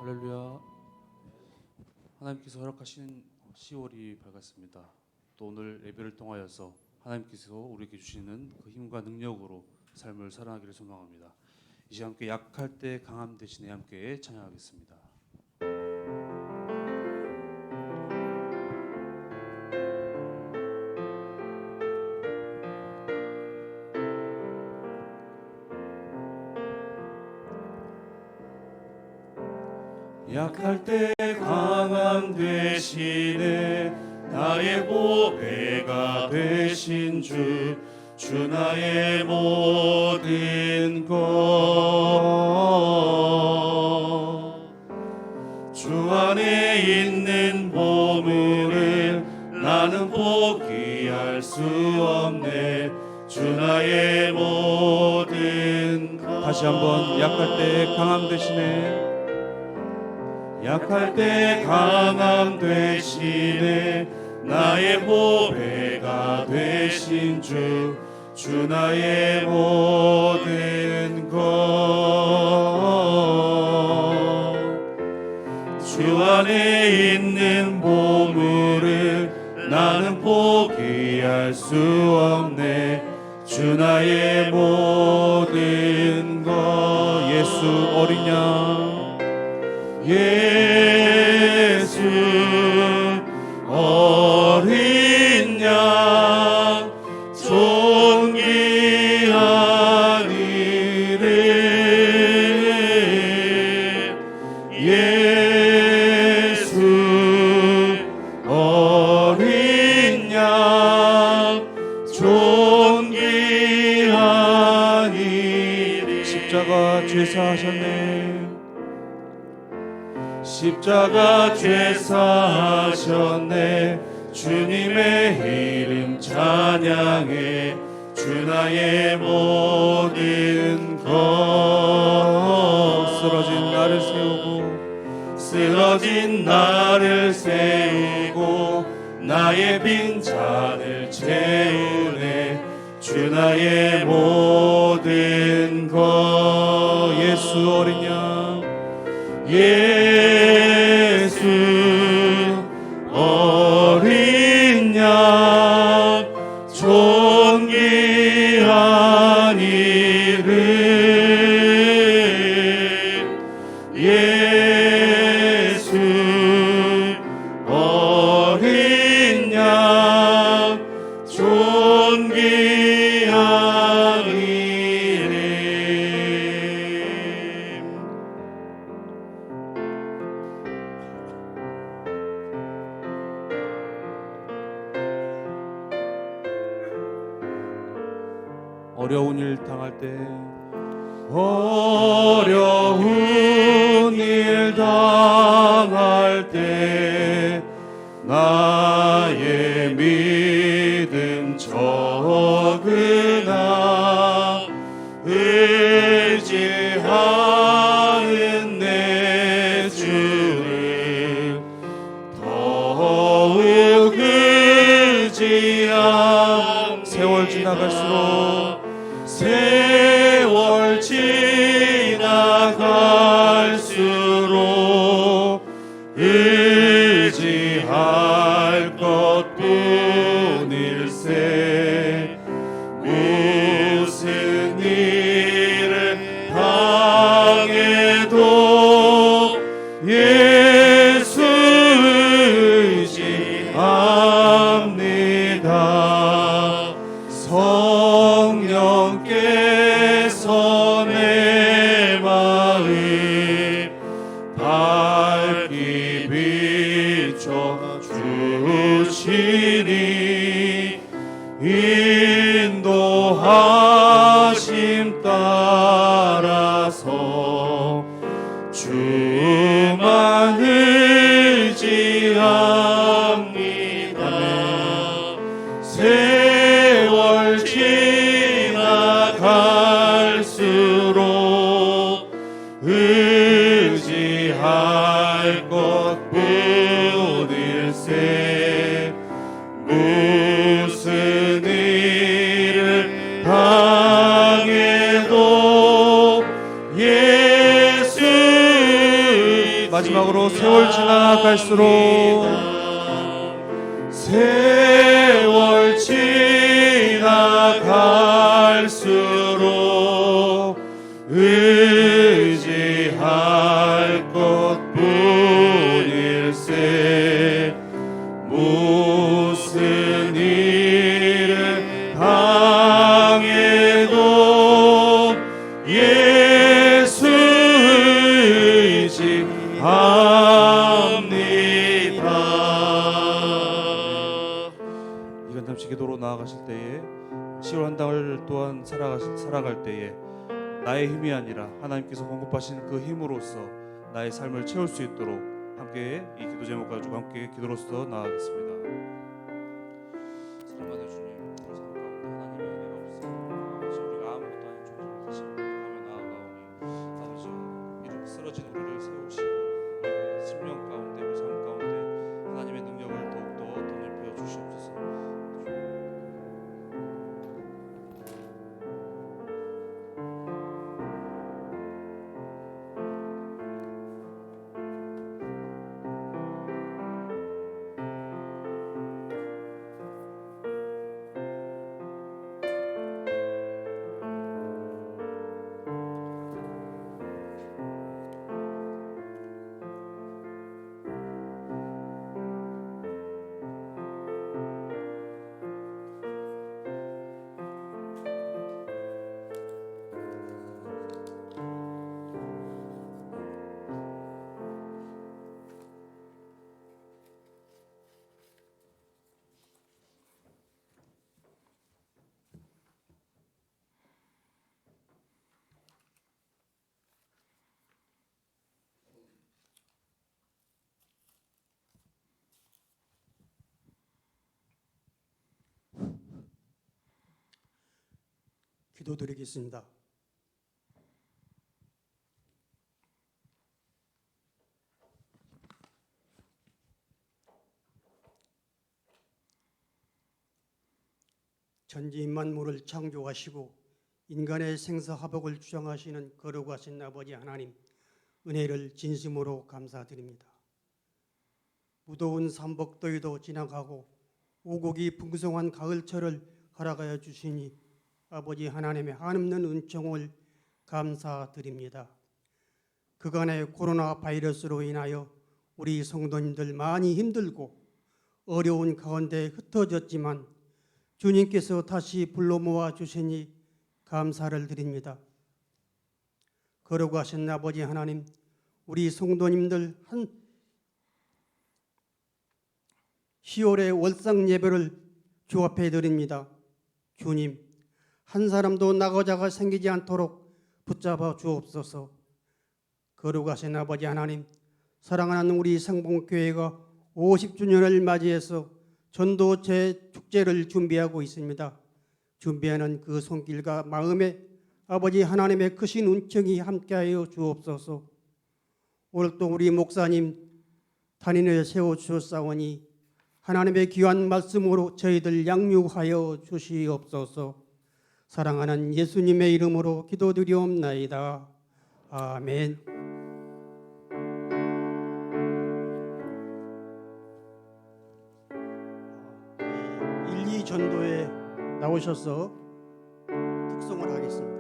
할렐루야. 하나님께서 허락하신 10월이 밝았습니다. 또 오늘 예배를 통하여서 하나님께서 우리에게 주시는 그 힘과 능력으로 삶을 살아가기를 소망합니다. 이제 함께 약할 때 강함 대신에 함께 찬양하겠습니다. 약할 때 강함 되시네 나의 보배가 되신 주 나의 모든 것 주 안에 있는 보물을 나는 포기할 수 없네 주 나의 모든 것 다시 한번 약할 때 강함 되시네 약할 때 강함 되시네 나의 보배가 되신 주 나의 모든 것 주 안에 있는 보물을 나는 포기할 수 없네 주 나의 모든 것 예수 어린 양 예수 어린 양 존귀한 이름 예수 어린 양 존귀한 이름 십자가 죄사하셨네 십자가 죄사하셨네 주님의 이름 찬양해 주 나의 모든 것 쓰러진 나를 세우고 쓰러진 나를 세우고 나의 빈잔을 채우네 주 나의 모든 것 예수 어린 양 예수 어린 양 존귀한 이름 예수 어린 양 존귀한 이름 어려운 일 당할 때 어려운 일 당할 때 나의 믿음 적으나 의지하는 내 주를 더욱 의지함 세월 지나갈수록 세월 지나갈수록 의지할 것뿐일세 무슨 일을 당해도 예수 의지합니다 성령께서 내 마음 밝히 비춰 주시니 인도하심 따라서 주만 의지합니다 세월 지나갈수록 의지할 것뿐일세 무슨 일을 당해도 예수 마지막으로 세월 지나갈수록 세월 지나갈수록 의지할 것뿐일세. 무슨 일을 당해도 예수 의지합니다. 이건 잠시 기도로 나아가실 때에 10월 한 달을 또한 살아갈 때에 나의 힘이 아니라 하나님께서 공급하신 그 힘으로써 나의 삶을 채울 수 있도록 함께 이 기도 제목 가지고 함께 기도로서 나아가겠습니다. 사랑하는 주님, 우리 삶 가운데 하나님의 은혜가 없어 아버지 우리가 아무것도 아닌 존재로 다시 가며 나아가오니 아버지 이렇게 쓰러진 우리를 세우시고 우리의 생명 가운데 우리 삶 가운데 하나님의 능력을 더욱더 덧입혀 주시옵소서. 기도드리겠습니다. 전지 만물을 창조하시고 인간의 생사화복을 주장하시는 거룩하신 아버지 하나님, 은혜를 진심으로 감사드립니다. 무더운 삼복더위도 지나가고 오곡이 풍성한 가을철을 허락하여 주시니 아버지 하나님의 한없는 은총을 감사드립니다. 그간의 코로나 바이러스로 인하여 우리 성도님들 많이 힘들고 어려운 가운데 흩어졌지만 주님께서 다시 불러 모아 주시니 감사를 드립니다. 거룩하신 아버지 하나님, 우리 성도님들 10월의 월상 예배를 주 앞에 드립니다. 주님, 한 사람도 나고자가 생기지 않도록 붙잡아 주옵소서. 거룩하신 아버지 하나님, 사랑하는 우리 성봉교회가 50주년을 맞이해서 전도 제축제를 준비하고 있습니다. 준비하는 그 손길과 마음에 아버지 하나님의 크신 은총이 함께하여 주옵소서. 오늘 또 우리 목사님 단인을 세워주셨사오니 하나님의 귀한 말씀으로 저희들 양육하여 주시옵소서. 사랑하는 예수님의 이름으로 기도드리옵나이다. 아멘. 이 전도에 나오셔서 특송을 하겠습니다.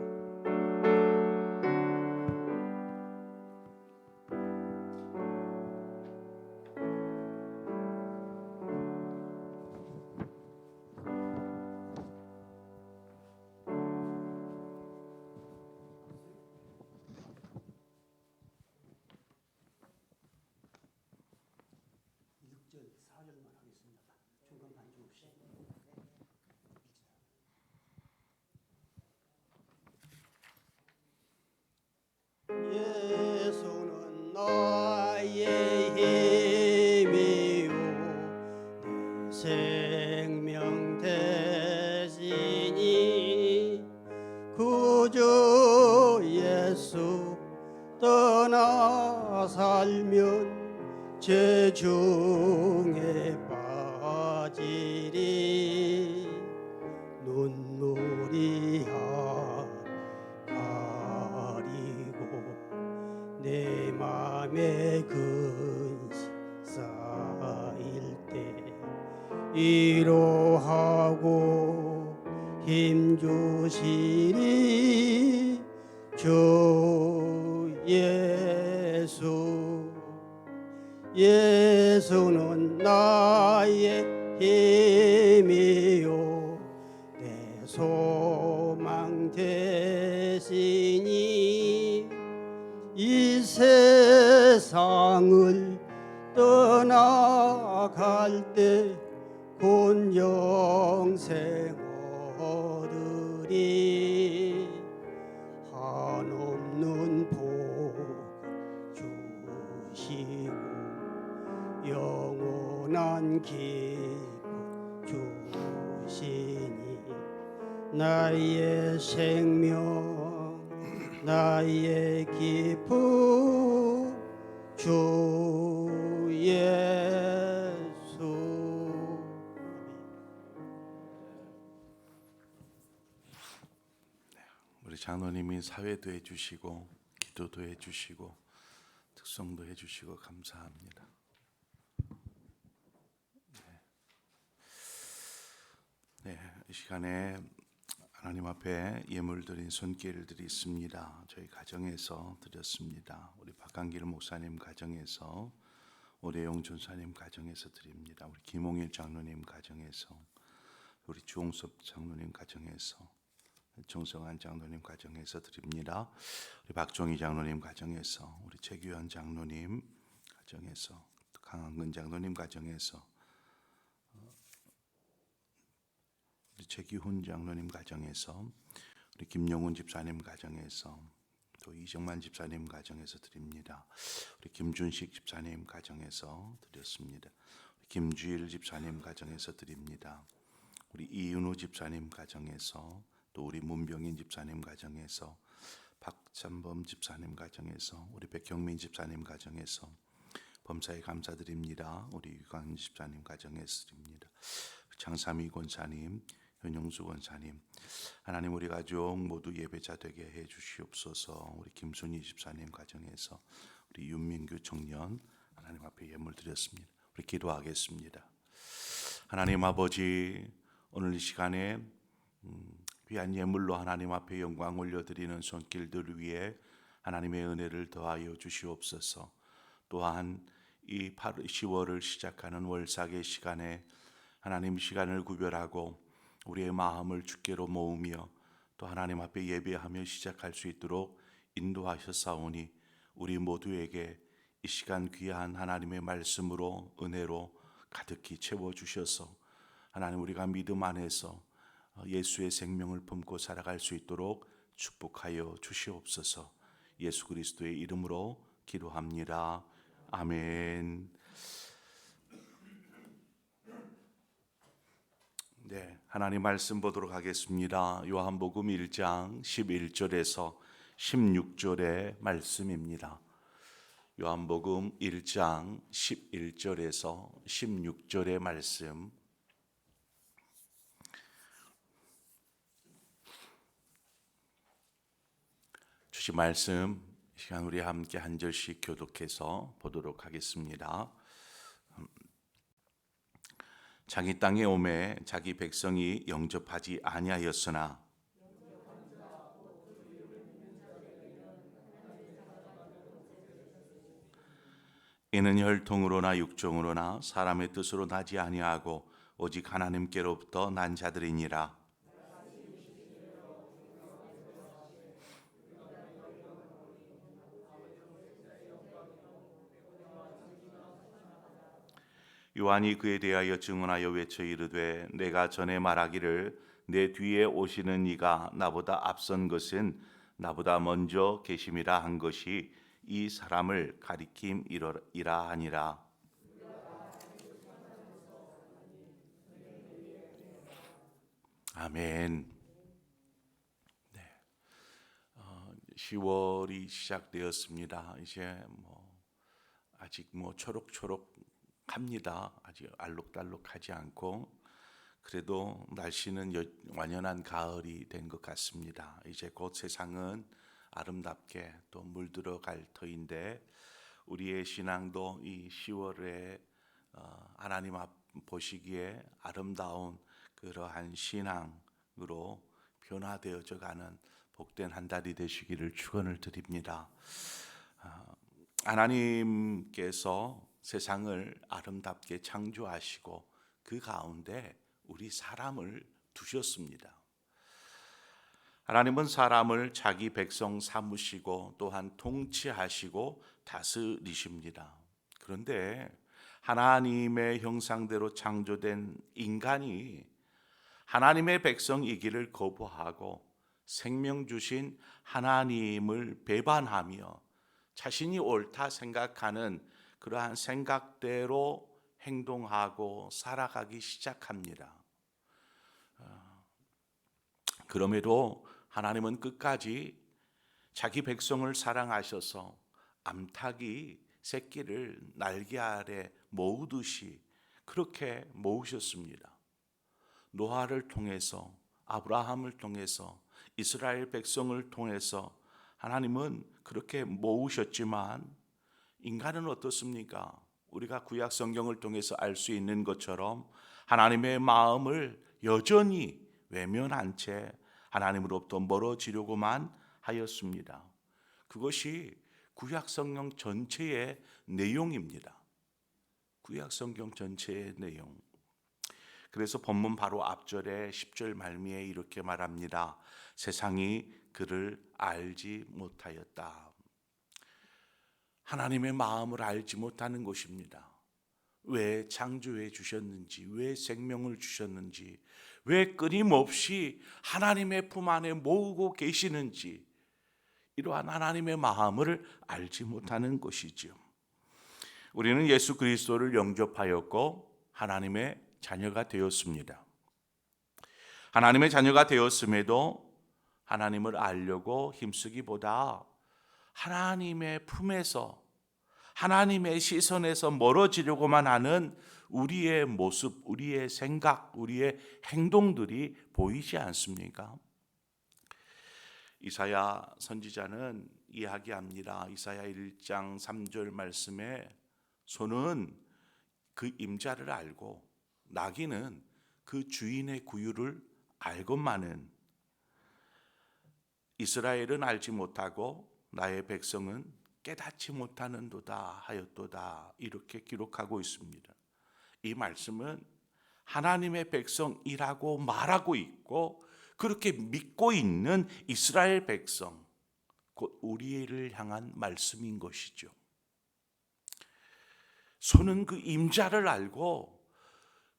예수는 나의 힘이요 내 생명 대신이 그저 예수 떠나 살면 죄중에 빠지리 눈물이 가리고 내 맘에 그 하고 힘주시리 주 예수. 예수는 나의 힘이요 내 소망 되시니 이 세상을 떠나갈 때 곧 영생 얻으리. 한없는 복 주시고 영원한 기쁨 주시니 나의 생명 나의 기쁨 주 예수. 우리 장로님이 사회도 해주시고 기도도 해주시고 특성도 해주시고 감사합니다. 네, 이 시간에 하나님 앞에 예물 드린 손길들이 있습니다. 저희 가정에서 드렸습니다. 우리 박강길 목사님 가정에서, 오래용 전사님 가정에서 드립니다. 우리 김홍일 장로님 가정에서, 우리 주홍섭 장로님 가정에서, 정성환 장로님 가정에서 드립니다. 우리 박종희 장로님 가정에서, 우리 최규현 장로님 가정에서, 강한근 장로님 가정에서, 우리 최기훈 장로님 가정에서, 우리 김용훈 집사님 가정에서, 또 이정만 집사님 가정에서 드립니다. 우리 김준식 집사님 가정에서 드렸습니다. 우리 김주일 집사님 가정에서 드립니다. 우리 이윤우 집사님 가정에서, 또 우리 문병인 집사님 가정에서, 박찬범 집사님 가정에서, 우리 백경민 집사님 가정에서 범사에 감사드립니다. 우리 유관 집사님 가정에서 드립니다. 장삼희 권사님, 현용수 권사님, 하나님 우리 가족 모두 예배자 되게 해 주시옵소서. 우리 김순희 집사님 가정에서, 우리 윤민규 청년 하나님 앞에 예물 드렸습니다. 우리 기도하겠습니다. 하나님 아버지, 오늘 이 시간에 귀한 예물로 하나님 앞에 영광 올려드리는 손길들 위해 하나님의 은혜를 더하여 주시옵소서. 또한 이 10월을 시작하는 월삭의 시간에 하나님 시간을 구별하고 우리의 마음을 주께로 모으며 또 하나님 앞에 예배하며 시작할 수 있도록 인도하셨사오니 우리 모두에게 이 시간 귀한 하나님의 말씀으로 은혜로 가득히 채워주셔서 하나님 우리가 믿음 안에서 예수의 생명을 품고 살아갈 수 있도록 축복하여 주시옵소서. 예수 그리스도의 이름으로 기도합니다. 아멘. 네, 하나님 말씀 보도록 하겠습니다. 요한복음 1장 11절에서 16절의 말씀입니다. 요한복음 1장 11절에서 16절의 말씀. 주신 말씀 이 시간 우리 함께 한 절씩 교독해서 보도록 하겠습니다. 자기 땅에 오매 자기 백성이 영접하지 아니하였으나 이는 혈통으로나 육종으로나 사람의 뜻으로 나지 아니하고 오직 하나님께로부터 난 자들이니라. 요한이 그에 대하여 증언하여 외쳐 이르되 내가 전에 말하기를 내 뒤에 오시는 이가 나보다 앞선 것은 나보다 먼저 계심이라 한 것이 이 사람을 가리킴이라 하니라. 아멘. 네. 10월이 시작되었습니다. 이제 아직 초록초록합니다. 아직 알록달록하지 않고 그래도 날씨는 완연한 가을이 된 것 같습니다. 이제 곧 세상은 아름답게 또 물들어갈 터인데 우리의 신앙도 이 10월에 하나님 앞 보시기에 아름다운 그러한 신앙으로 변화되어져 가는 복된 한 달이 되시기를 축원을 드립니다. 하나님께서 세상을 아름답게 창조하시고 그 가운데 우리 사람을 두셨습니다. 하나님은 사람을 자기 백성 삼으시고 또한 통치하시고 다스리십니다. 그런데 하나님의 형상대로 창조된 인간이 하나님의 백성이기를 거부하고 생명 주신 하나님을 배반하며 자신이 옳다 생각하는 그러한 생각대로 행동하고 살아가기 시작합니다. 그럼에도 하나님은 끝까지 자기 백성을 사랑하셔서 암탉이 새끼를 날개 아래 모으듯이 그렇게 모으셨습니다. 노아를 통해서, 아브라함을 통해서, 이스라엘 백성을 통해서 하나님은 그렇게 모으셨지만 인간은 어떻습니까? 우리가 구약 성경을 통해서 알 수 있는 것처럼 하나님의 마음을 여전히 외면한 채 하나님으로부터 멀어지려고만 하였습니다. 그것이 구약 성경 전체의 내용입니다. 구약 성경 전체의 내용. 그래서 본문 바로 앞절에 10절 말미에 이렇게 말합니다. 세상이 그를 알지 못하였다. 하나님의 마음을 알지 못하는 것입니다. 왜 창조해 주셨는지, 왜 생명을 주셨는지, 왜 끊임없이 하나님의 품 안에 모으고 계시는지, 이러한 하나님의 마음을 알지 못하는 것이죠. 우리는 예수 그리스도를 영접하였고 하나님의 자녀가 되었습니다. 하나님의 자녀가 되었음에도 하나님을 알려고 힘쓰기보다 하나님의 품에서, 하나님의 시선에서 멀어지려고만 하는 우리의 모습, 우리의 생각, 우리의 행동들이 보이지 않습니까? 이사야 선지자는 이야기합니다. 이사야 1장 3절 말씀에 소는 그 임자를 알고 나귀는 그 주인의 구유를 알건만은 이스라엘은 알지 못하고 나의 백성은 깨닫지 못하는도다 하였도다, 이렇게 기록하고 있습니다. 이 말씀은 하나님의 백성이라고 말하고 있고 그렇게 믿고 있는 이스라엘 백성, 곧 우리를 향한 말씀인 것이죠. 소는 그 임자를 알고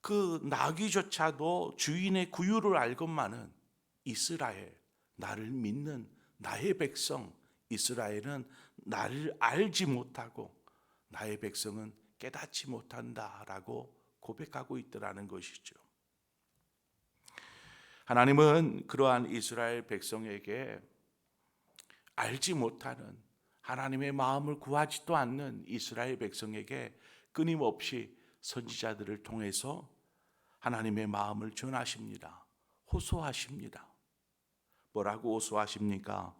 그 나귀조차도 주인의 구유를 알건만은 이스라엘, 나를 믿는 나의 백성 이스라엘은 나를 알지 못하고 나의 백성은 깨닫지 못한다라고 고백하고 있더라는 것이죠. 하나님은 그러한 이스라엘 백성에게 알지 못하는, 하나님의 마음을 구하지도 않는 이스라엘 백성에게 끊임없이 선지자들을 통해서 하나님의 마음을 전하십니다. 호소하십니다. 뭐라고 호소하십니까?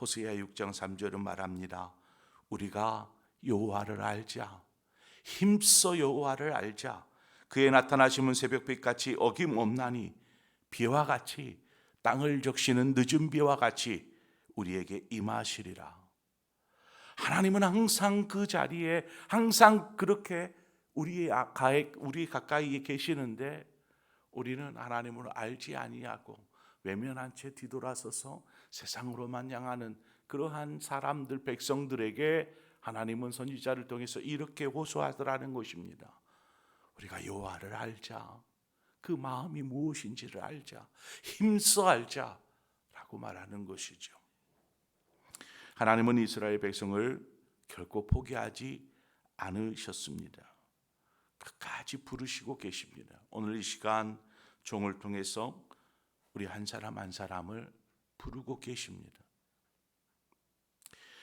호세아 6장 3절은 말합니다. 우리가 여호와를 알자. 힘써 여호와를 알자. 그의 나타나심은 새벽빛같이 어김없나니 비와 같이 땅을 적시는 늦은 비와 같이 우리에게 임하시리라. 하나님은 항상 그 자리에 항상 그렇게 우리 가까이에 계시는데 우리는 하나님을 알지 아니하고 외면한 채 뒤돌아서서 세상으로만 향하는 그러한 사람들, 백성들에게 하나님은 선지자를 통해서 이렇게 호소하더라는 것입니다. 우리가 여호와를 알자. 그 마음이 무엇인지를 알자. 힘써 알자라고 말하는 것이죠. 하나님은 이스라엘 백성을 결코 포기하지 않으셨습니다. 끝까지 부르시고 계십니다. 오늘 이 시간 종을 통해서 우리 한 사람 한 사람을 부르고 계십니다.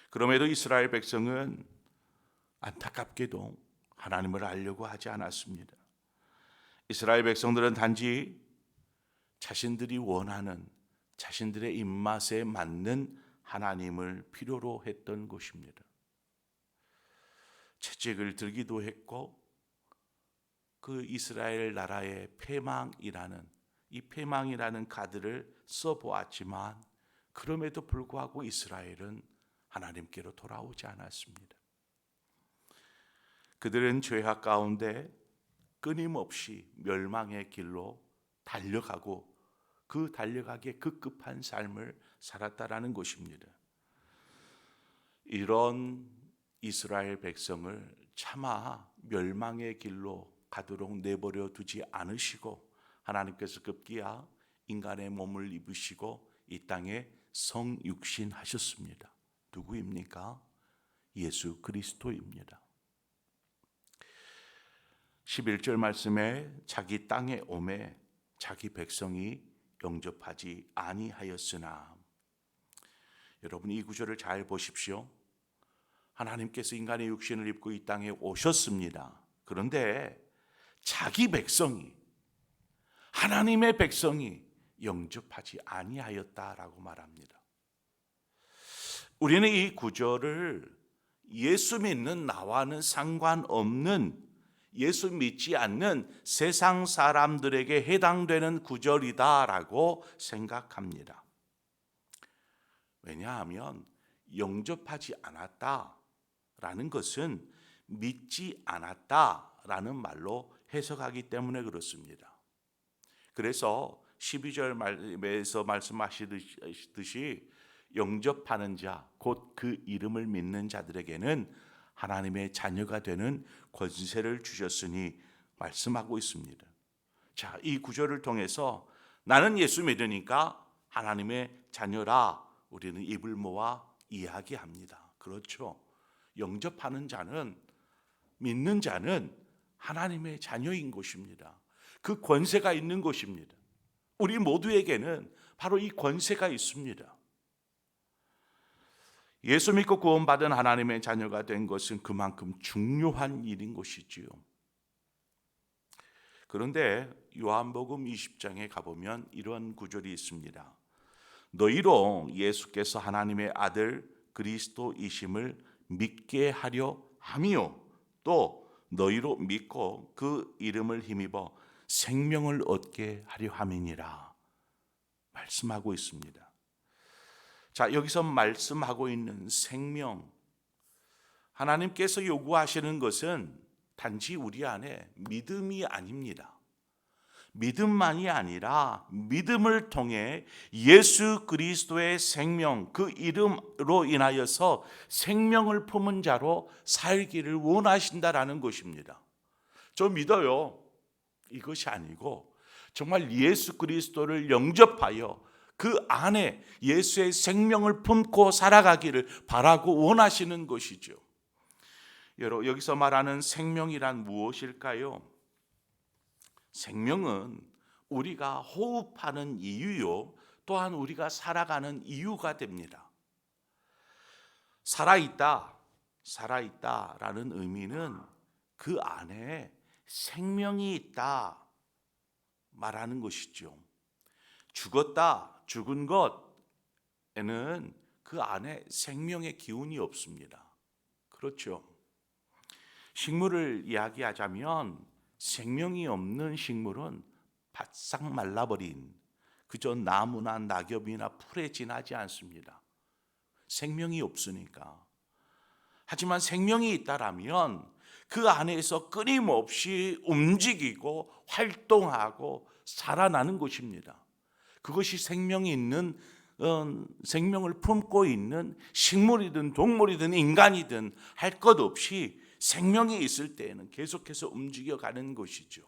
그럼에도 이스라엘 백성은 안타깝게도 하나님을 알려고 하지 않았습니다. 이스라엘 백성들은 단지 자신들이 원하는, 자신들의 입맛에 맞는 하나님을 필요로 했던 것입니다. 채찍을 들기도 했고 그 이스라엘 나라의 패망이라는 이 패망이라는 카드를 써보았지만 그럼에도 불구하고 이스라엘은 하나님께로 돌아오지 않았습니다. 그들은 죄악 가운데 끊임없이 멸망의 길로 달려가고 그 달려가기에 급급한 삶을 살았다라는 것입니다. 이런 이스라엘 백성을 차마 멸망의 길로 가도록 내버려 두지 않으시고 하나님께서 급기야 인간의 몸을 입으시고 이 땅에 성육신하셨습니다. 누구입니까? 예수 그리스도입니다. 11절 말씀에 자기 땅에 오매 자기 백성이 영접하지 아니하였으나, 여러분 이 구절을 잘 보십시오. 하나님께서 인간의 육신을 입고 이 땅에 오셨습니다. 그런데 자기 백성이, 하나님의 백성이 영접하지 아니하였다라고 말합니다. 우리는 이 구절을 예수 믿는 나와는 상관없는, 예수 믿지 않는 세상 사람들에게 해당되는 구절이다라고 생각합니다. 왜냐하면 영접하지 않았다라는 것은 믿지 않았다라는 말로 해석하기 때문에 그렇습니다. 그래서 12절 말에서 말씀하시듯이 영접하는 자, 곧 그 이름을 믿는 자들에게는 하나님의 자녀가 되는 권세를 주셨으니 말씀하고 있습니다. 자, 이 구절을 통해서 나는 예수 믿으니까 하나님의 자녀라 우리는 입을 모아 이야기합니다. 그렇죠. 영접하는 자는, 믿는 자는 하나님의 자녀인 것입니다. 그 권세가 있는 것입니다. 우리 모두에게는 바로 이 권세가 있습니다. 예수 믿고 구원받은 하나님의 자녀가 된 것은 그만큼 중요한 일인 것이지요. 그런데 요한복음 20장에 가보면 이런 구절이 있습니다. 너희로 예수께서 하나님의 아들 그리스도이심을 믿게 하려 함이요, 또 너희로 믿고 그 이름을 힘입어 생명을 얻게 하려 함이니라 말씀하고 있습니다. 자, 여기서 말씀하고 있는 생명, 하나님께서 요구하시는 것은 단지 우리 안에 믿음이 아닙니다. 믿음만이 아니라 믿음을 통해 예수 그리스도의 생명, 그 이름으로 인하여서 생명을 품은 자로 살기를 원하신다라는 것입니다. 저 믿어요. 이것이 아니고 정말 예수 그리스도를 영접하여 그 안에 예수의 생명을 품고 살아가기를 바라고 원하시는 것이죠. 여기서 말하는 생명이란 무엇일까요? 생명은 우리가 호흡하는 이유요, 또한 우리가 살아가는 이유가 됩니다. 살아있다라는 의미는 그 안에 생명이 있다 말하는 것이죠. 죽은 것에는 그 안에 생명의 기운이 없습니다. 그렇죠. 식물을 이야기하자면 생명이 없는 식물은 바싹 말라버린 그저 나무나 낙엽이나 풀에 지나지 않습니다. 생명이 없으니까. 하지만 생명이 있다라면 그 안에서 끊임없이 움직이고 활동하고 살아나는 것입니다. 그것이 생명이 있는, 생명을 품고 있는 식물이든 동물이든 인간이든 할 것 없이 생명이 있을 때에는 계속해서 움직여가는 것이죠.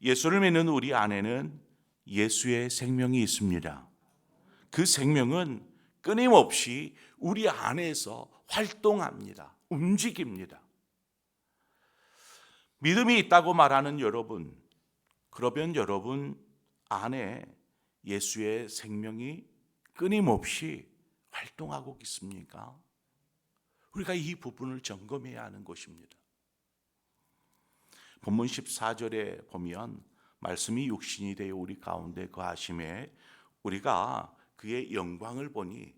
예수를 믿는 우리 안에는 예수의 생명이 있습니다. 그 생명은 끊임없이 우리 안에서 활동합니다. 움직입니다. 믿음이 있다고 말하는 여러분, 그러면 여러분 안에 예수의 생명이 끊임없이 활동하고 있습니까? 우리가 이 부분을 점검해야 하는 것입니다. 본문 14절에 보면 말씀이 육신이 되어 우리 가운데 거하심에 우리가 그의 영광을 보니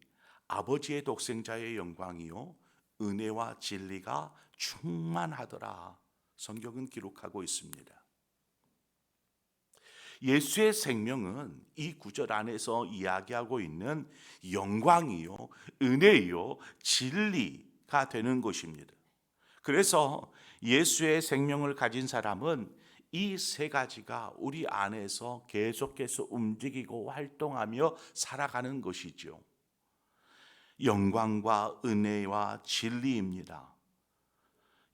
아버지의 독생자의 영광이요 은혜와 진리가 충만하더라. 성경은 기록하고 있습니다. 예수의 생명은 이 구절 안에서 이야기하고 있는 영광이요, 은혜요, 진리가 되는 것입니다. 그래서 예수의 생명을 가진 사람은 이 세 가지가 우리 안에서 계속해서 움직이고 활동하며 살아가는 것이죠. 영광과 은혜와 진리입니다.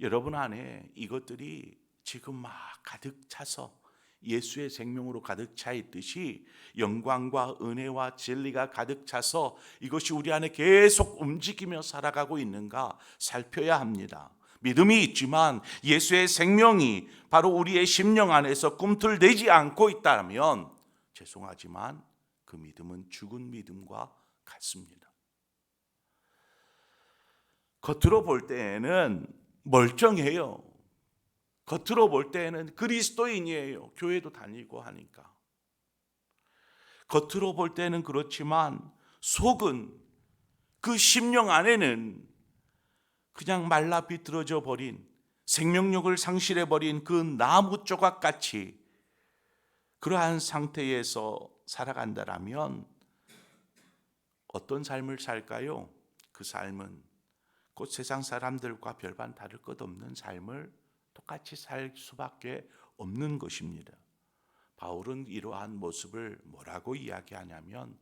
여러분 안에 이것들이 지금 막 가득 차서 예수의 생명으로 가득 차 있듯이 영광과 은혜와 진리가 가득 차서 이것이 우리 안에 계속 움직이며 살아가고 있는가 살펴야 합니다. 믿음이 있지만 예수의 생명이 바로 우리의 심령 안에서 꿈틀대지 않고 있다면 죄송하지만 그 믿음은 죽은 믿음과 같습니다. 겉으로 볼 때에는 멀쩡해요. 겉으로 볼 때에는 그리스도인이에요. 교회도 다니고 하니까. 겉으로 볼 때는 그렇지만 속은, 그 심령 안에는 그냥 말라 비틀어져 버린, 생명력을 상실해 버린 그 나무 조각같이 그러한 상태에서 살아간다라면 어떤 삶을 살까요? 그 삶은 곧 세상 사람들과 별반 다를 것 없는 삶을 똑같이 살 수밖에 없는 것입니다. 바울은 이러한 모습을 뭐라고 이야기하냐면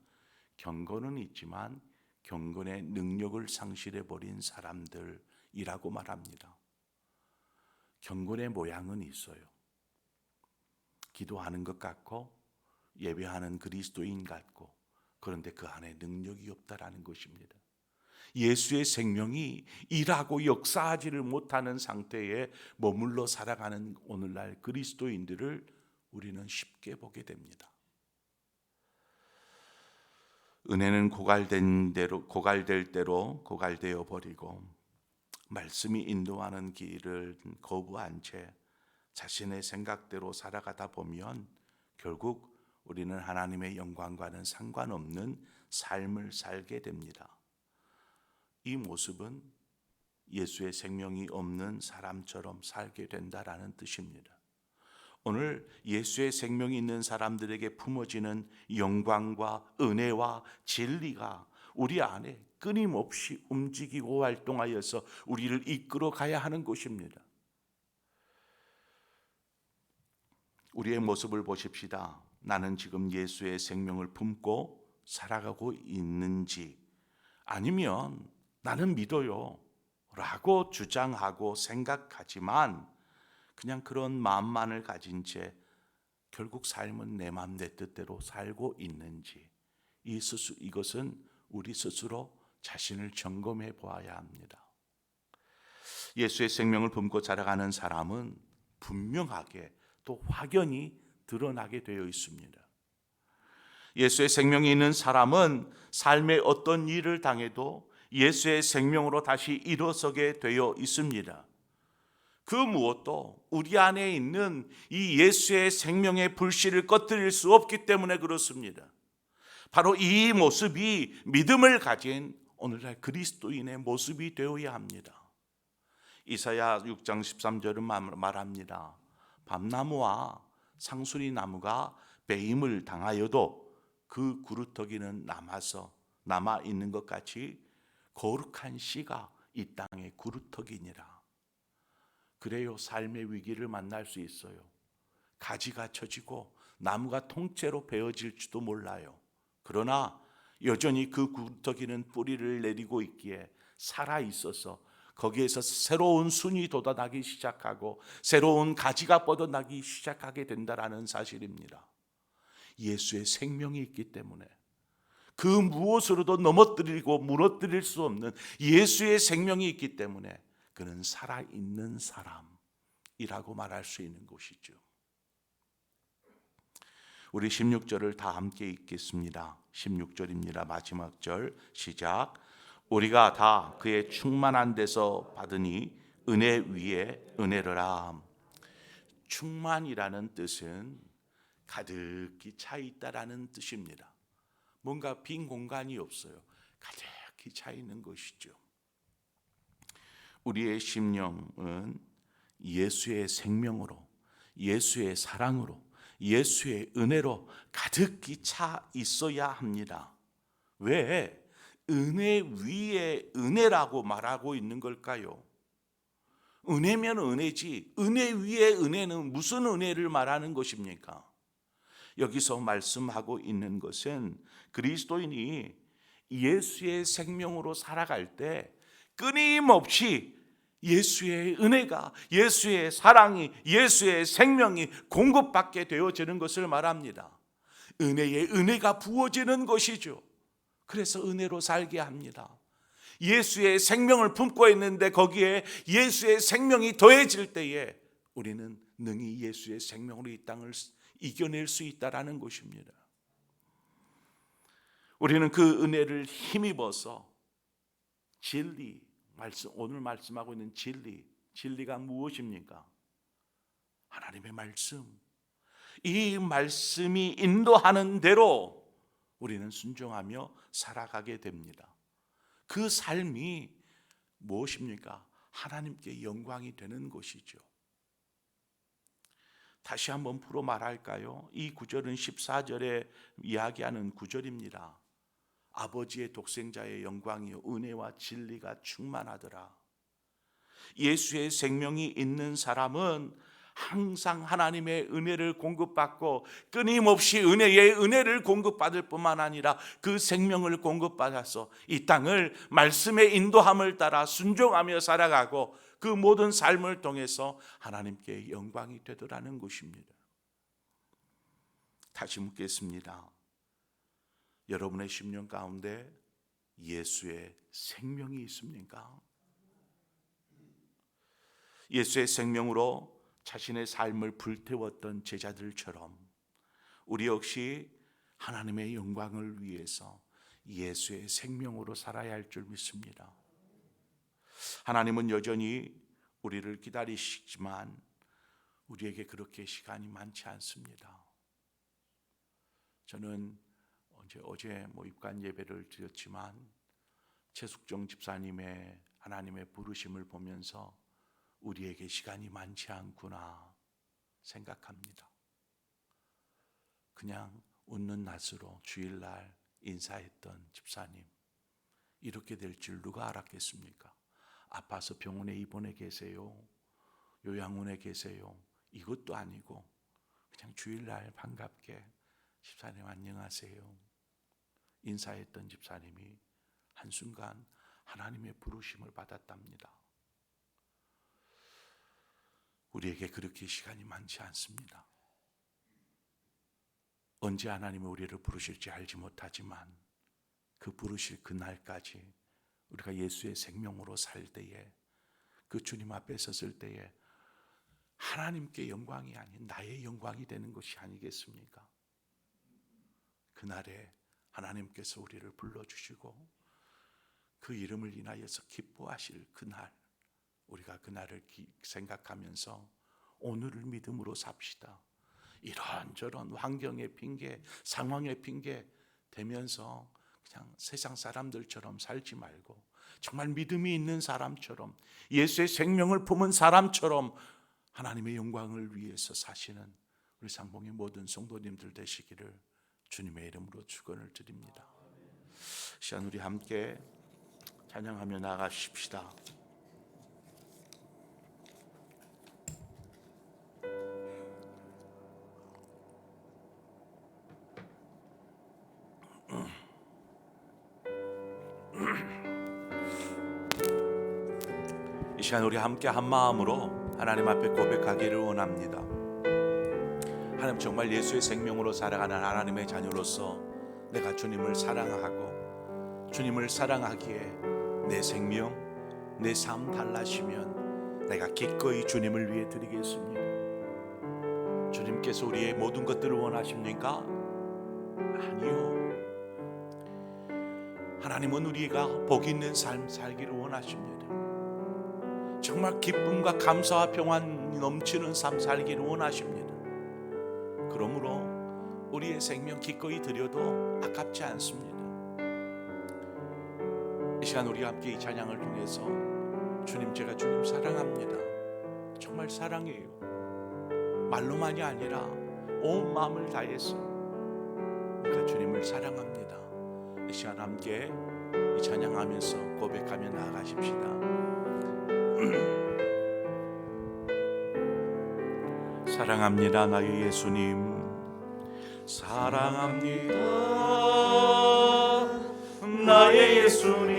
경건은 있지만 경건의 능력을 상실해 버린 사람들이라고 말합니다. 경건의 모양은 있어요. 기도하는 것 같고 예배하는 그리스도인 같고, 그런데 그 안에 능력이 없다라는 것입니다. 예수의 생명이 일하고 역사하지를 못하는 상태에 머물러 살아가는 오늘날 그리스도인들을 우리는 쉽게 보게 됩니다. 은혜는 고갈될 대로 고갈되어 버리고 말씀이 인도하는 길을 거부한 채 자신의 생각대로 살아가다 보면 결국 우리는 하나님의 영광과는 상관없는 삶을 살게 됩니다. 이 모습은 예수의 생명이 없는 사람처럼 살게 된다라는 뜻입니다. 오늘 예수의 생명이 있는 사람들에게 품어지는 영광과 은혜와 진리가 우리 안에 끊임없이 움직이고 활동하여서 우리를 이끌어 가야 하는 것입니다. 우리의 모습을 보십시다. 나는 지금 예수의 생명을 품고 살아가고 있는지, 아니면 나는 믿어요 라고 주장하고 생각하지만 그냥 그런 마음만을 가진 채 결국 삶은 내 마음 내 뜻대로 살고 있는지, 이것은 우리 스스로 자신을 점검해 보아야 합니다. 예수의 생명을 품고 자라가는 사람은 분명하게 또 확연히 드러나게 되어 있습니다. 예수의 생명이 있는 사람은 삶의 어떤 일을 당해도 예수의 생명으로 다시 일어서게 되어 있습니다. 그 무엇도 우리 안에 있는 이 예수의 생명의 불씨를 꺼뜨릴 수 없기 때문에 그렇습니다. 바로 이 모습이 믿음을 가진 오늘날 그리스도인의 모습이 되어야 합니다. 이사야 6장 13절은 말합니다. 밤나무와 상수리 나무가 배임을 당하여도 그 구루터기는 남아 있는 것 같이 거룩한 씨가 이 땅의 구루터기니라. 그래요, 삶의 위기를 만날 수 있어요. 가지가 처지고 나무가 통째로 베어질지도 몰라요. 그러나 여전히 그 구루터기는 뿌리를 내리고 있기에 살아 있어서 거기에서 새로운 순이 돋아나기 시작하고 새로운 가지가 뻗어나기 시작하게 된다라는 사실입니다. 예수의 생명이 있기 때문에, 그 무엇으로도 넘어뜨리고 무너뜨릴 수 없는 예수의 생명이 있기 때문에 그는 살아있는 사람이라고 말할 수 있는 것이죠. 우리 16절을 다 함께 읽겠습니다. 16절입니다. 마지막 절 시작. 우리가 다 그의 충만한 데서 받으니 은혜 위에 은혜로라. 충만이라는 뜻은 가득히 차 있다라는 뜻입니다. 뭔가 빈 공간이 없어요. 가득히 차 있는 것이죠. 우리의 심령은 예수의 생명으로, 예수의 사랑으로, 예수의 은혜로 가득히 차 있어야 합니다. 왜 은혜 위에 은혜라고 말하고 있는 걸까요? 은혜면 은혜지 은혜 위에 은혜는 무슨 은혜를 말하는 것입니까? 여기서 말씀하고 있는 것은 그리스도인이 예수의 생명으로 살아갈 때 끊임없이 예수의 은혜가, 예수의 사랑이, 예수의 생명이 공급받게 되어지는 것을 말합니다. 은혜에 은혜가 부어지는 것이죠. 그래서 은혜로 살게 합니다. 예수의 생명을 품고 있는데 거기에 예수의 생명이 더해질 때에 우리는 능히 예수의 생명으로 이 땅을 이겨낼 수 있다라는 것입니다. 우리는 그 은혜를 힘입어서 진리, 오늘 말씀하고 있는 진리가 무엇입니까? 하나님의 말씀. 이 말씀이 인도하는 대로 우리는 순종하며 살아가게 됩니다. 그 삶이 무엇입니까? 하나님께 영광이 되는 것이죠. 다시 한번 풀어 말할까요? 이 구절은 14절에 이야기하는 구절입니다. 아버지의 독생자의 영광이요 은혜와 진리가 충만하더라. 예수의 생명이 있는 사람은 항상 하나님의 은혜를 공급받고 끊임없이 은혜의 은혜를 공급받을 뿐만 아니라 그 생명을 공급받아서 이 땅을 말씀의 인도함을 따라 순종하며 살아가고 그 모든 삶을 통해서 하나님께 영광이 되더라는 것입니다. 다시 묻겠습니다. 여러분의 심령 가운데 예수의 생명이 있습니까? 예수의 생명으로 자신의 삶을 불태웠던 제자들처럼 우리 역시 하나님의 영광을 위해서 예수의 생명으로 살아야 할 줄 믿습니다. 하나님은 여전히 우리를 기다리시지만 우리에게 그렇게 시간이 많지 않습니다. 저는 어제 입관 예배를 드렸지만 최숙정 집사님의 하나님의 부르심을 보면서 우리에게 시간이 많지 않구나 생각합니다. 그냥 웃는 낯으로 주일날 인사했던 집사님, 이렇게 될 줄 누가 알았겠습니까? 아파서 병원에 입원해 계세요, 요양원에 계세요, 이것도 아니고 그냥 주일날 반갑게 집사님 안녕하세요 인사했던 집사님이 한순간 하나님의 부르심을 받았답니다. 우리에게 그렇게 시간이 많지 않습니다. 언제 하나님이 우리를 부르실지 알지 못하지만 그 부르실 그날까지 우리가 예수의 생명으로 살 때에, 그 주님 앞에 섰을 때에 하나님께 영광이 아닌 나의 영광이 되는 것이 아니겠습니까? 그날에 하나님께서 우리를 불러주시고 그 이름을 인하여서 기뻐하실 그날, 우리가 그날을 생각하면서 오늘을 믿음으로 삽시다. 이런저런 환경의 핑계, 상황의 핑계 대면서 그냥 세상 사람들처럼 살지 말고 정말 믿음이 있는 사람처럼, 예수의 생명을 품은 사람처럼 하나님의 영광을 위해서 사시는 우리 상봉의 모든 성도님들 되시기를 주님의 이름으로 축원을 드립니다. 시간 우리 함께 찬양하며 나아가십시다. 이 시간 우리 함께 한 마음으로 하나님 앞에 고백하기를 원합니다. 하나님, 정말 예수의 생명으로 살아가는 하나님의 자녀로서 내가 주님을 사랑하고 주님을 사랑하기에 내 생명, 내 삶 달라지면 내가 기꺼이 주님을 위해 드리겠습니다. 주님께서 우리의 모든 것들을 원하십니까? 아니요. 하나님은 우리가 복 있는 삶 살기를 원하십니다. 정말 기쁨과 감사와 평안 넘치는 삶 살기를 원하십니다. 그러므로 우리의 생명 기꺼이 드려도 아깝지 않습니다. 이 시간 우리 함께 이 찬양을 통해서 주님, 제가 주님 사랑합니다, 정말 사랑해요, 말로만이 아니라 온 마음을 다해서 우리가 주님을 사랑합니다. 이 시간 함께 이 찬양하면서 고백하며 나아가십시다. 사랑합니다 나의 예수님, 사랑합니다 나의 예수님,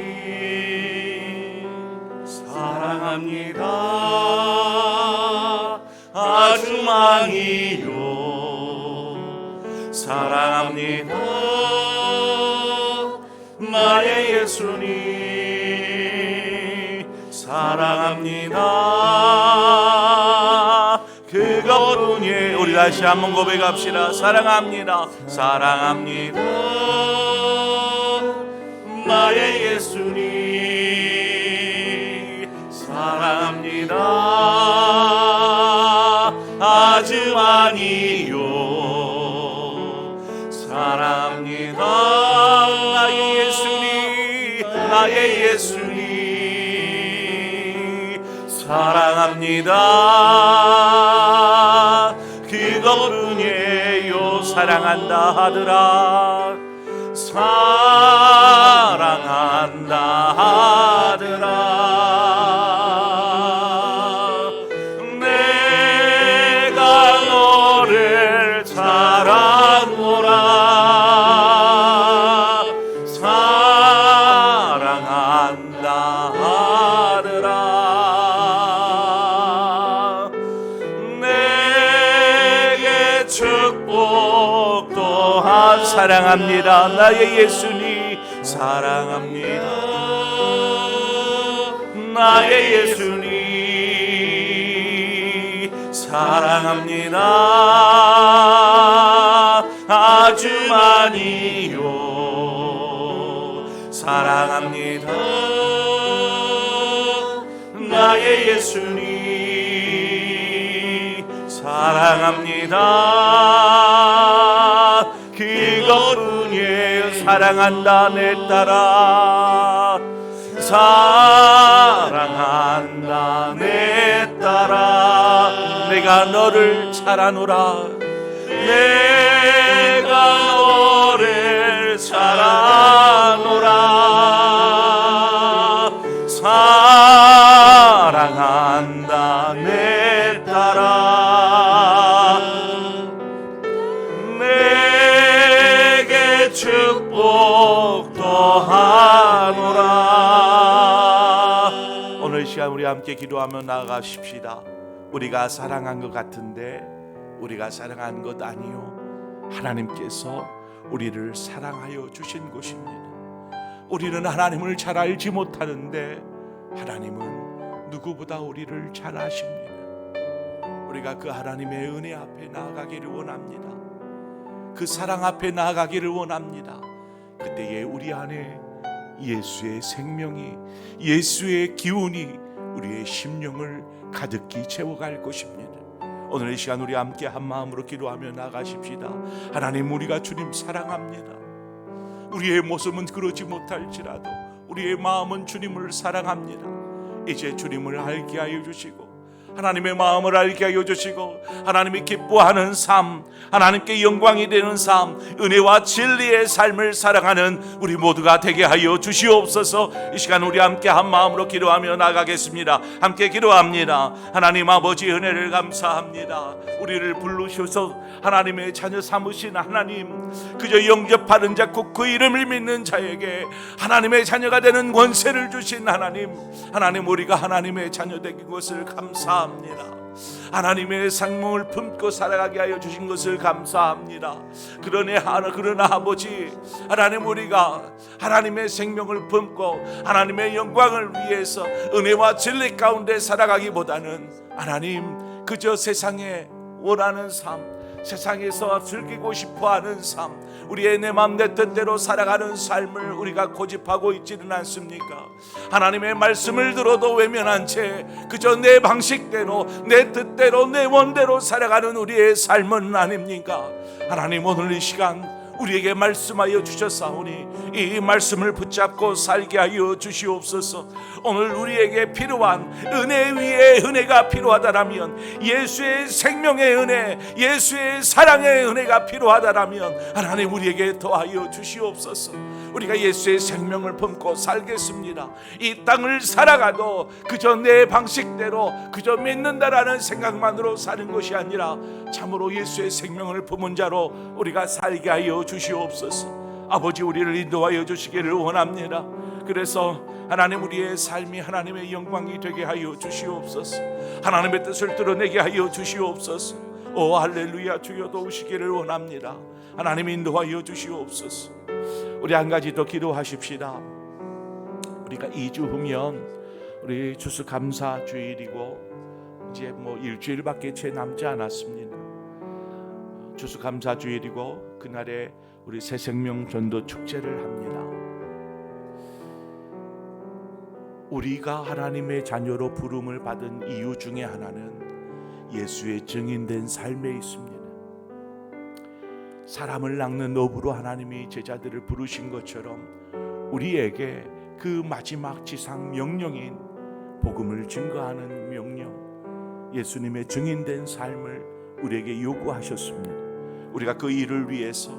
사랑합니다 아주 많이요. 사랑합니다 나의 예수님, 사랑합니다 그것뿐이에요. 우리 다시 한번 고백합시다. 사랑합니다, 사랑합니다 나의 예수님, 사랑합니다 아주 많이요. 사랑합니다 나의 예수님, 나의 예수님, 사랑합니다 그것뿐이에요. 사랑한다 하더라, 사랑한다 하더라. 내가 너를 사랑하노라, 사랑한다 하더라. 내게 축복 또한 사랑합니다 나의 예수님, 사랑합니다 나의 예수님, 사랑합니다 아주 많이요. 사랑합니다 나의 예수님, 사랑합니다 그것뿐이에요. 사랑한다 내 딸아, 사랑한다 내 딸아. 내가 너를 사랑하노라, 내가 너를 사랑하노라. 사랑한다 내 딸아. 내게 축복도 하노라. 오늘 시간 우리 함께 기도하며 나아가십시다. 우리가 사랑한 것 같은데 우리가 사랑한 것 아니요, 하나님께서 우리를 사랑하여 주신 것입니다. 우리는 하나님을 잘 알지 못하는데 하나님은 누구보다 우리를 잘 아십니다. 우리가 그 하나님의 은혜 앞에 나아가기를 원합니다. 그 사랑 앞에 나아가기를 원합니다. 그때에 우리 안에 예수의 생명이, 예수의 기운이 우리의 심령을 가득히 채워갈 것입니다. 오늘 이 시간 우리 함께 한 마음으로 기도하며 나가십시다. 하나님, 우리가 주님 사랑합니다. 우리의 모습은 그러지 못할지라도 우리의 마음은 주님을 사랑합니다. 이제 주님을 알게 하여 주시고 하나님의 마음을 알게 하여 주시고 하나님이 기뻐하는 삶, 하나님께 영광이 되는 삶, 은혜와 진리의 삶을 살아가는 우리 모두가 되게 하여 주시옵소서. 이 시간 우리 함께 한 마음으로 기도하며 나가겠습니다. 함께 기도합니다. 하나님 아버지, 은혜를 감사합니다. 우리를 부르셔서 하나님의 자녀 삼으신 하나님, 그저 영접하는 자 곧 그 이름을 믿는 자에게 하나님의 자녀가 되는 권세를 주신 하나님, 하나님, 우리가 하나님의 자녀 되는 것을 감사합니다. 하나님의 생명을 품고 살아가게 하여 주신 것을 감사합니다. 그러나 아버지, 하나님, 우리가 하나님의 생명을 품고 하나님의 영광을 위해서 은혜와 진리 가운데 살아가기보다는 하나님, 그저 세상에 원하는 삶, 세상에서 즐기고 싶어하는 삶, 우리의 내 맘 내 뜻대로 살아가는 삶을 우리가 고집하고 있지는 않습니까? 하나님의 말씀을 들어도 외면한 채 그저 내 방식대로, 내 뜻대로, 내 원대로 살아가는 우리의 삶은 아닙니까? 하나님, 오늘 이 시간 우리에게 말씀하여 주셨사오니 이 말씀을 붙잡고 살게 하여 주시옵소서. 오늘 우리에게 필요한 은혜 위에 은혜가 필요하다라면, 예수의 생명의 은혜, 예수의 사랑의 은혜가 필요하다라면 하나님 우리에게 더하여 주시옵소서. 우리가 예수의 생명을 품고 살겠습니다. 이 땅을 살아가도 그저 내 방식대로 그저 믿는다라는 생각만으로 사는 것이 아니라 참으로 예수의 생명을 품은 자로 우리가 살게 하여 주시옵소서. 아버지, 우리를 인도하여 주시기를 원합니다. 그래서 하나님, 우리의 삶이 하나님의 영광이 되게 하여 주시옵소서. 하나님의 뜻을 드러내게 하여 주시옵소서. 오 할렐루야, 주여 도우시기를 원합니다. 하나님 인도하여 주시옵소서. 우리 한 가지 더 기도하십시다. 우리가 2주 후면 우리 추수감사 주일이고 이제 일주일밖에 채 남지 않았습니다. 추수감사 주일이고 그날에 우리 새생명 전도 축제를 합니다. 우리가 하나님의 자녀로 부름을 받은 이유 중에 하나는 예수의 증인된 삶에 있습니다. 사람을 낚는 어부로 하나님이 제자들을 부르신 것처럼 우리에게 그 마지막 지상 명령인 복음을 증거하는 명령, 예수님의 증인된 삶을 우리에게 요구하셨습니다. 우리가 그 일을 위해서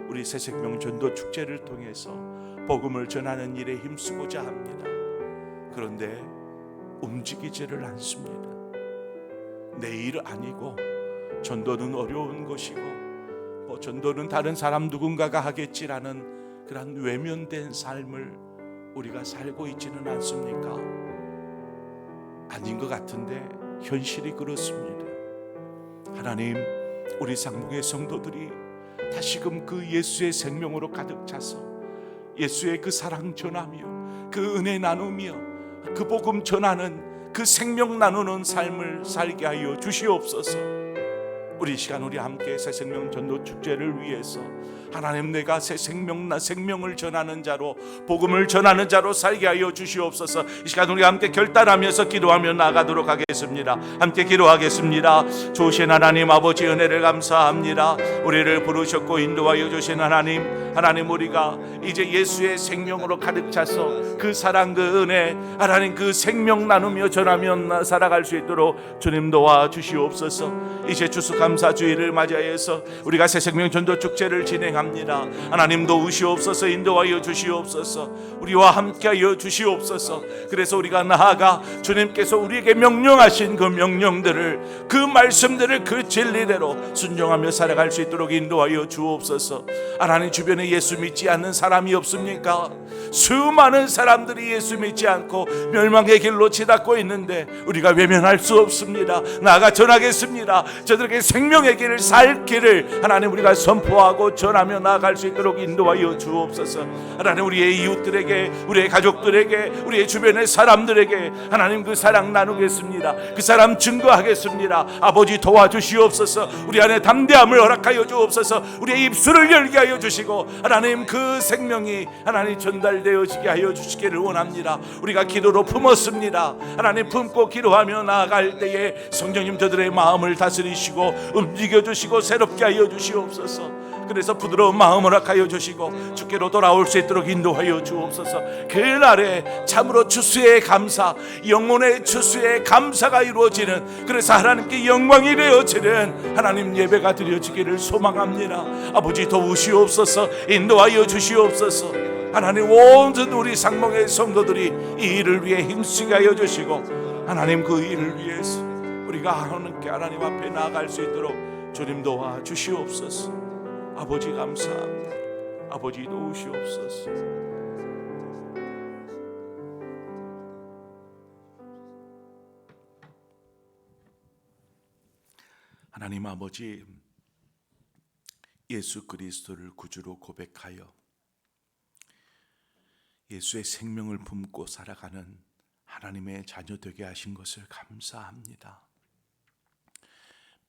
우리 새생명 전도 축제를 통해서 복음을 전하는 일에 힘쓰고자 합니다. 그런데 움직이지를 않습니다. 내 일 아니고, 전도는 어려운 것이고 전도는 다른 사람 누군가가 하겠지라는 그런 외면된 삶을 우리가 살고 있지는 않습니까? 아닌 것 같은데 현실이 그렇습니다. 하나님, 우리 상봉의 성도들이 다시금 그 예수의 생명으로 가득 차서 예수의 그 사랑 전하며 그 은혜 나누며 그 복음 전하는 그 생명 나누는 삶을 살게 하여 주시옵소서. 우리 시간 우리 함께 새생명 전도 축제를 위해서 하나님, 내가 새 생명을 전하는 자로, 복음을 전하는 자로 살게 하여 주시옵소서. 이 시간 우리 함께 결단하면서 기도하며 나가도록 하겠습니다. 함께 기도하겠습니다. 좋으신 하나님 아버지, 은혜를 감사합니다. 우리를 부르셨고 인도하여 주신 하나님, 우리가 이제 예수의 생명으로 가득 차서 그 사랑, 그 은혜, 하나님 그 생명 나누며 전하며 살아갈 수 있도록 주님 도와 주시옵소서. 이제 추수감사 주일을 맞이해서 우리가 새생명 전도 축제를 진행합니다. 하나님 도우시옵소서. 인도하여 주시옵소서. 우리와 함께하여 주시옵소서. 그래서 우리가 나아가 주님께서 우리에게 명령하신 그 명령들을, 그 말씀들을 그 진리대로 순종하며 살아갈 수 있도록 인도하여 주옵소서. 하나님, 주변에 예수 믿지 않는 사람이 없습니까? 수많은 사람들이 예수 믿지 않고 멸망의 길로 치닫고 있는데 우리가 외면할 수 없습니다. 나아가 전하겠습니다. 저들에게 생명의 길을 살 길을 하나님 우리가 선포하고 전하며 나아갈 수 있도록 인도하여 주옵소서. 하나님, 우리의 이웃들에게, 우리의 가족들에게, 우리의 주변의 사람들에게 하나님 그 사랑 나누겠습니다. 그 사람 증거하겠습니다. 아버지 도와주시옵소서. 우리 안에 담대함을 허락하여 주옵소서. 우리의 입술을 열게 하여 주시고 하나님 그 생명이 하나님 전달되어지게 하여 주시기를 원합니다. 우리가 기도로 품었습니다. 하나님, 품고 기도하며 나아갈 때에 성령님 저들의 마음을 다스리시고 움직여 주시고 새롭게 하여 주시옵소서. 그래서 부드러운 마음을 허락하여 주시고 주께로 돌아올 수 있도록 인도하여 주옵소서. 그날에 참으로 추수의 감사, 영혼의 추수의 감사가 이루어지는, 그래서 하나님께 영광이 되어지는 하나님 예배가 드려지기를 소망합니다. 아버지 도우시옵소서. 인도하여 주시옵소서. 하나님, 온전 우리 상봉의 성도들이 이 일을 위해 힘쓰게 하여 주시고 하나님 그 일을 위해서 우리가 하나님 앞에 나아갈 수 있도록 주님 도와 주시옵소서. 아버지 감사합니다. 아버지 도우시옵소서. 하나님 아버지, 예수 그리스도를 구주로 고백하여 예수의 생명을 품고 살아가는 하나님의 자녀 되게 하신 것을 감사합니다.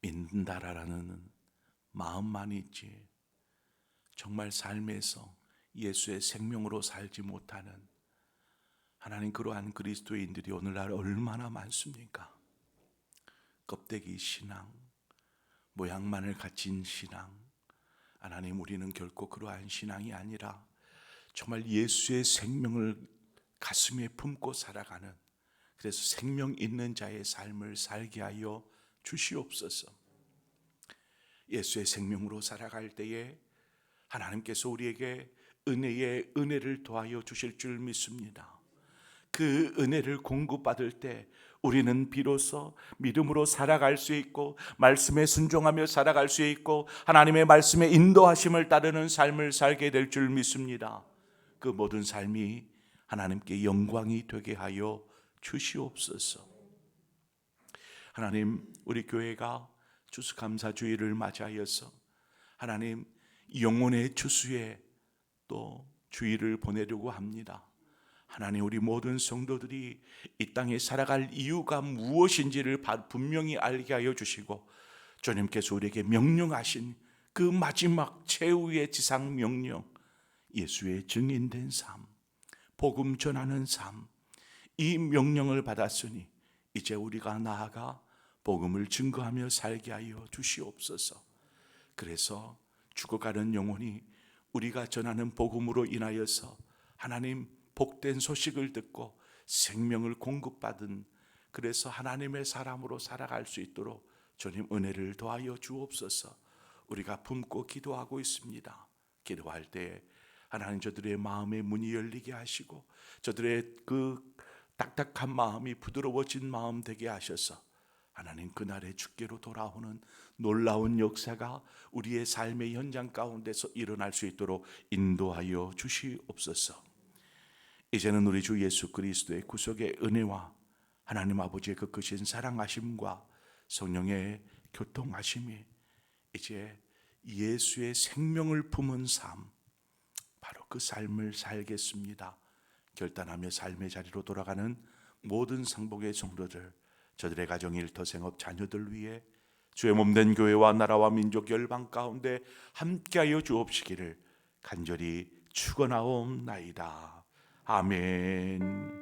믿는다라는 마음만 있지 정말 삶에서 예수의 생명으로 살지 못하는 하나님, 그러한 그리스도인들이 오늘날 얼마나 많습니까? 껍데기 신앙, 모양만을 갖춘 신앙, 하나님, 우리는 결코 그러한 신앙이 아니라 정말 예수의 생명을 가슴에 품고 살아가는, 그래서 생명 있는 자의 삶을 살게 하여 주시옵소서. 예수의 생명으로 살아갈 때에 하나님께서 우리에게 은혜의 은혜를 더하여 주실 줄 믿습니다. 그 은혜를 공급받을 때 우리는 비로소 믿음으로 살아갈 수 있고, 말씀에 순종하며 살아갈 수 있고, 하나님의 말씀에 인도하심을 따르는 삶을 살게 될 줄 믿습니다. 그 모든 삶이 하나님께 영광이 되게 하여 주시옵소서. 하나님, 우리 교회가 추수감사주일을 맞이하여서 하나님 영혼의 추수에 또 주일을 보내려고 합니다. 하나님, 우리 모든 성도들이 이 땅에 살아갈 이유가 무엇인지를 분명히 알게 하여 주시고, 주님께서 우리에게 명령하신 그 마지막 최후의 지상 명령, 예수의 증인된 삶, 복음 전하는 삶, 이 명령을 받았으니 이제 우리가 나아가 복음을 증거하며 살게 하여 주시옵소서. 그래서 죽어가는 영혼이 우리가 전하는 복음으로 인하여서 하나님 복된 소식을 듣고 생명을 공급받은, 그래서 하나님의 사람으로 살아갈 수 있도록 주님 은혜를 더하여 주옵소서. 우리가 품고 기도하고 있습니다. 기도할 때 하나님 저들의 마음의 문이 열리게 하시고, 저들의 그 딱딱한 마음이 부드러워진 마음 되게 하셔서 하나님 그날의 주께로 돌아오는 놀라운 역사가 우리의 삶의 현장 가운데서 일어날 수 있도록 인도하여 주시옵소서. 이제는 우리 주 예수 그리스도의 구속의 은혜와 하나님 아버지의 그 크신 사랑하심과 성령의 교통하심이 이제 예수의 생명을 품은 삶, 바로 그 삶을 살겠습니다. 결단하며 삶의 자리로 돌아가는 모든 상복의 성도들, 저들의 가정, 일터, 생업, 자녀들 위해 주의 몸된 교회와 나라와 민족 열방 가운데 함께하여 주옵시기를 간절히 축원하옵나이다. 아멘.